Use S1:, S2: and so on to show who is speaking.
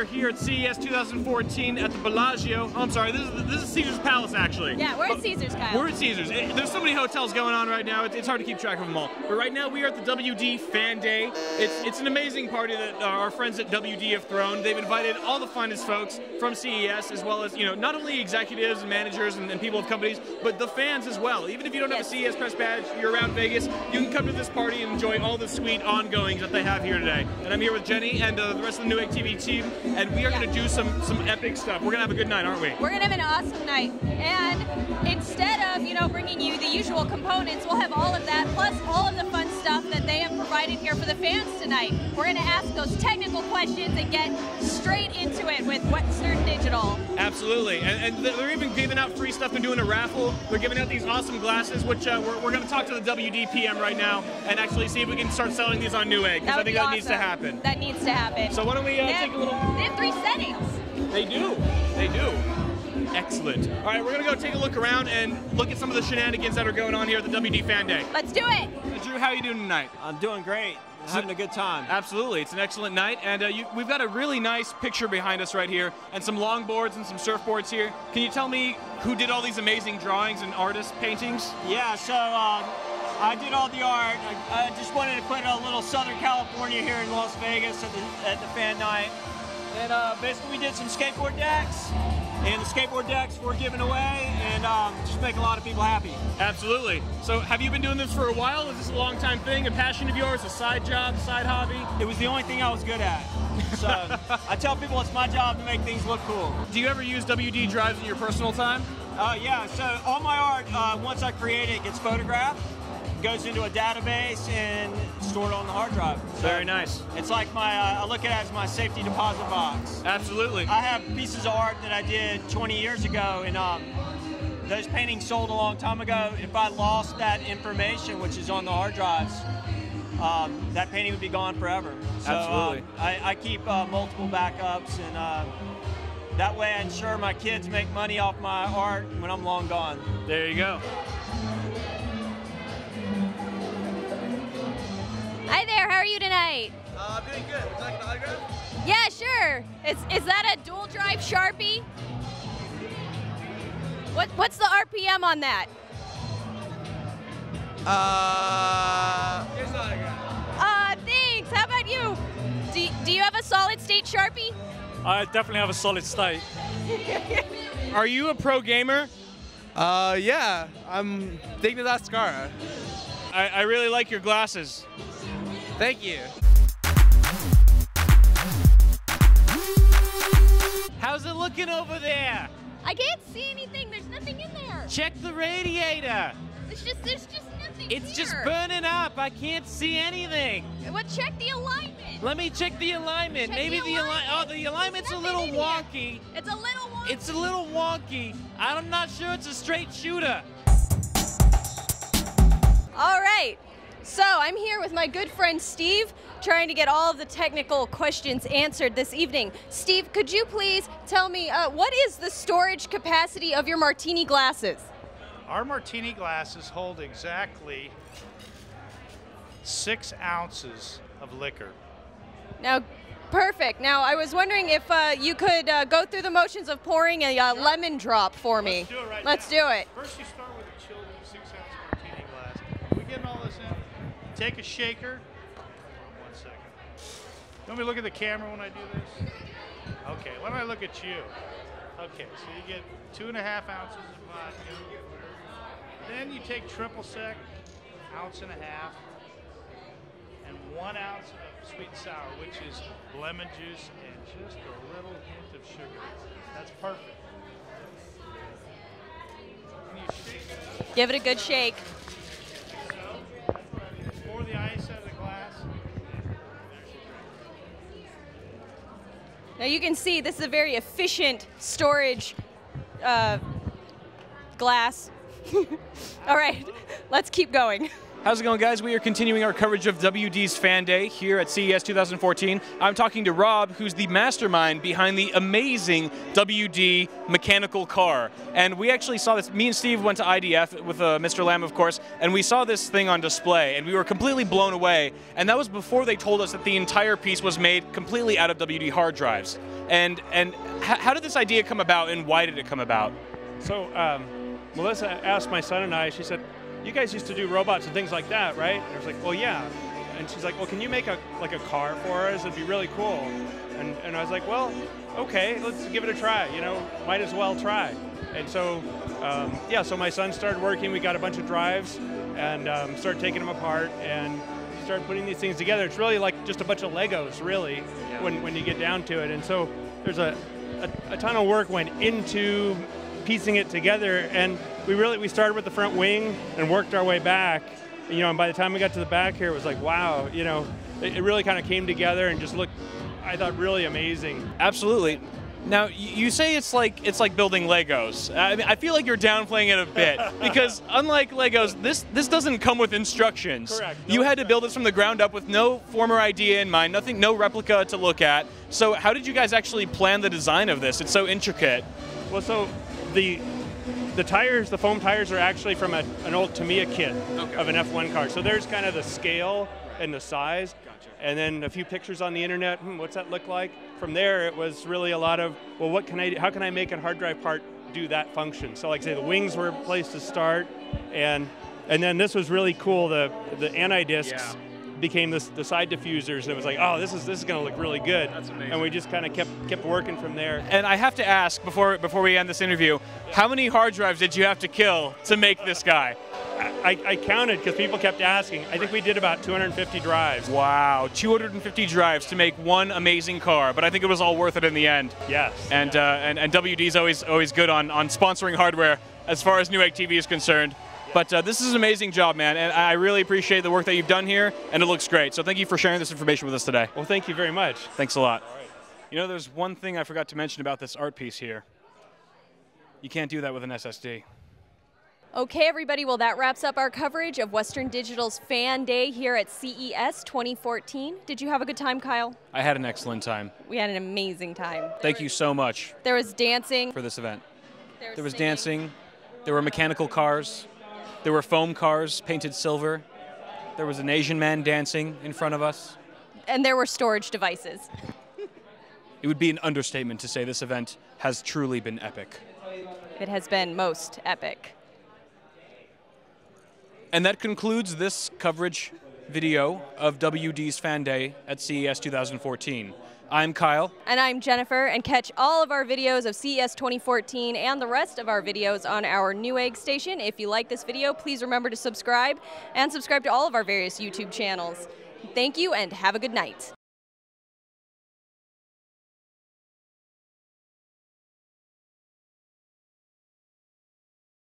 S1: are here at CES 2014 at the Bellagio. Oh, I'm sorry, this is Caesar's Palace, actually.
S2: Yeah, we're at Caesar's, Kyle.
S1: We're at Caesar's. There's so many hotels going on right now, it's hard to keep track of them all. But right now, we are at the WD Fan Day. It's an amazing party that our friends at WD have thrown. They've invited all the finest folks from CES, as well as, you know, not only executives and managers and people of companies, but the fans as well. Even if you don't have a CES press badge, you're around Vegas, you can come to this party and enjoy all the sweet ongoings that they have here today. And I'm here with Jenny and the rest of the Newegg TV team, and we are going to do some epic stuff. We're going to have a good night, aren't we?
S2: We're going to have an awesome night. And instead of, you know, bringing you the usual components, we'll have all of that, plus all of the fun stuff that they have provided here for the fans tonight. We're going to ask those technical questions and get straight into it with Western Digital.
S1: Absolutely. And they're even giving out free stuff. They're doing a raffle. They're giving out these awesome glasses, which we're going to talk to the WD PM right now and actually see if we can start selling these on Newegg, because I think that needs to happen.
S2: That needs to happen.
S1: So why don't we take a little...
S2: They have 3 settings.
S1: They do. They do. Excellent. All right, we're going to go take a look around and look at some of the shenanigans that are going on here at the WD Fan Day.
S2: Let's do it.
S1: Drew, how are you doing tonight?
S3: I'm doing great. Having a good time.
S1: Absolutely. It's an excellent night. And we've got a really nice picture behind us right here, and some longboards and some surfboards here. Can you tell me who did all these amazing drawings and artist paintings?
S3: Yeah, so I did all the art. I just wanted to put a little Southern California here in Las Vegas at the fan night. And basically we did some skateboard decks. And the skateboard decks were given away, and just make a lot of people happy.
S1: Absolutely. So have you been doing this for a while? Is this a long-time thing, a passion of yours, a side job, side hobby?
S3: It was the only thing I was good at. So I tell people it's my job to make things look cool.
S1: Do you ever use WD drives in your personal time?
S3: Yeah, so all my art, once I create it, gets photographed, goes into a database, and stored on the hard drive. So
S1: very nice.
S3: It's like my, I look at it as my safety deposit box.
S1: Absolutely.
S3: I have pieces of art that I did 20 years ago, and those paintings sold a long time ago. If I lost that information, which is on the hard drives, that painting would be gone forever. So,
S1: absolutely.
S3: I keep multiple backups, and that way I ensure my kids make money off my art when I'm long gone.
S1: There you go.
S2: Hi there, how are you tonight?
S4: I'm doing good. Would you like an autograph?
S2: Yeah, sure. Is that a dual drive Sharpie? What's the RPM on that?
S4: Here's the autograph.
S2: Thanks. How about you? Do you have a solid state Sharpie?
S5: I definitely have a solid state.
S1: Are you a pro gamer?
S4: Yeah. I'm thinking that's Scara.
S1: I really like your glasses.
S4: Thank you.
S1: How's it looking over there?
S2: I can't see anything. There's nothing in there.
S1: Check the radiator.
S2: There's just nothing
S1: It's
S2: here.
S1: just burning up. I can't see anything.
S2: Well, check the alignment.
S1: Let me check the alignment.
S2: Check
S1: Maybe
S2: the alignment.
S1: the alignment's a
S2: There's
S1: little
S2: nothing in
S1: wonky.
S2: It's a little wonky.
S1: It's a little wonky. I'm not sure it's a straight shooter.
S2: All right. So I'm here with my good friend Steve, trying to get all of the technical questions answered this evening. Steve, could you please tell me what is the storage capacity of your martini glasses?
S6: Our martini glasses hold exactly 6 ounces of liquor.
S2: Now, perfect. Now, I was wondering if you could go through the motions of pouring a lemon drop for me.
S6: Let's do it right
S2: Let's
S6: now.
S2: do it.
S6: First you start with a chilled 6-ounce martini glass. Are we getting all this in? Take a shaker. Hold on 1 second. You want me to look at the camera when I do this? Okay, why don't I look at you? Okay, so you get 2.5 ounces of vodka. Then you take triple sec, 1.5 ounces, and 1 ounce of sweet and sour, which is lemon juice and just a little hint of sugar. That's perfect. And you shake it up.
S2: Give it a good shake.
S6: So, pour the ice out of the glass.
S2: Now you can see this is a very efficient storage glass. All right, let's keep going.
S1: How's it going, guys? We are continuing our coverage of WD's Fan Day here at CES 2014. I'm talking to Rob, who's the mastermind behind the amazing WD mechanical car. And we actually saw this. Me and Steve went to IDF with Mr. Lamb, of course, and we saw this thing on display, and we were completely blown away. And that was before they told us that the entire piece was made completely out of WD hard drives. And how did this idea come about, and why did it come about?
S7: So Melissa asked my son and I, she said, "You guys used to do robots and things like that, right?" And I was like, "Well, yeah." And she's like, "Well, can you make a car for us? It'd be really cool." And I was like, "Well, okay, let's give it a try. You know, might as well try." And so, yeah, so my son started working. We got a bunch of drives and started taking them apart and started putting these things together. It's really like just a bunch of Legos, really, when you get down to it. And so there's a ton of work went into piecing it together, and we started with the front wing and worked our way back, you know, and by the time we got to the back here, it was like, wow, you know, it really kind of came together and just looked, I thought, really amazing.
S1: Absolutely. Now, you say it's like building Legos. I mean, I feel like you're downplaying it a bit because unlike Legos, this doesn't come with instructions.
S7: Correct.
S1: You had to build this from the ground up with no former idea in mind, no replica to look at. So how did you guys actually plan the design of this? It's so intricate.
S7: Well, so the tires, the foam tires, are actually from an old Tamiya kit of an F1 car. So there's kind of the scale and the size. And then a few pictures on the internet. What's that look like? From there, it was really a lot of, well, how can I make a hard drive part do that function? So, like I say, the wings were a place to start, and then this was really cool. The anti-discs became the side diffusers, and it was like, oh, this is going to look really good. That's amazing. And we just kind of kept working from there.
S1: And I have to ask before we end this interview, how many hard drives did you have to kill to make this guy?
S7: I counted because people kept asking. I think we did about 250 drives.
S1: Wow, 250 drives to make one amazing car, but I think it was all worth it in the end.
S7: Yes.
S1: And WD's always good on sponsoring hardware as far as Newegg TV is concerned. But this is an amazing job, man, and I really appreciate the work that you've done here, and it looks great. So thank you for sharing this information with us today.
S7: Well, thank you very much.
S1: Thanks a lot.
S7: All right.
S1: You know, there's one thing I forgot to mention about this art piece here. You can't do that with an SSD.
S2: Okay, everybody, well, that wraps up our coverage of Western Digital's Fan Day here at CES 2014. Did you have a good time, Kyle?
S1: I had an excellent time.
S2: We had an amazing time.
S1: Thank you so much.
S2: There was dancing.
S1: For this event. There was
S2: singing.
S1: dancing. There were mechanical cars. There were foam cars painted silver. There was an Asian man dancing in front of us.
S2: And there were storage devices.
S1: It would be an understatement to say this event has truly been epic.
S2: It has been most epic.
S1: And that concludes this coverage video of WD's Fan Day at CES 2014. I'm Kyle.
S2: And I'm Jennifer, and catch all of our videos of CES 2014 and the rest of our videos on our Newegg station. If you like this video, please remember to subscribe, and subscribe to all of our various YouTube channels. Thank you, and have a good night.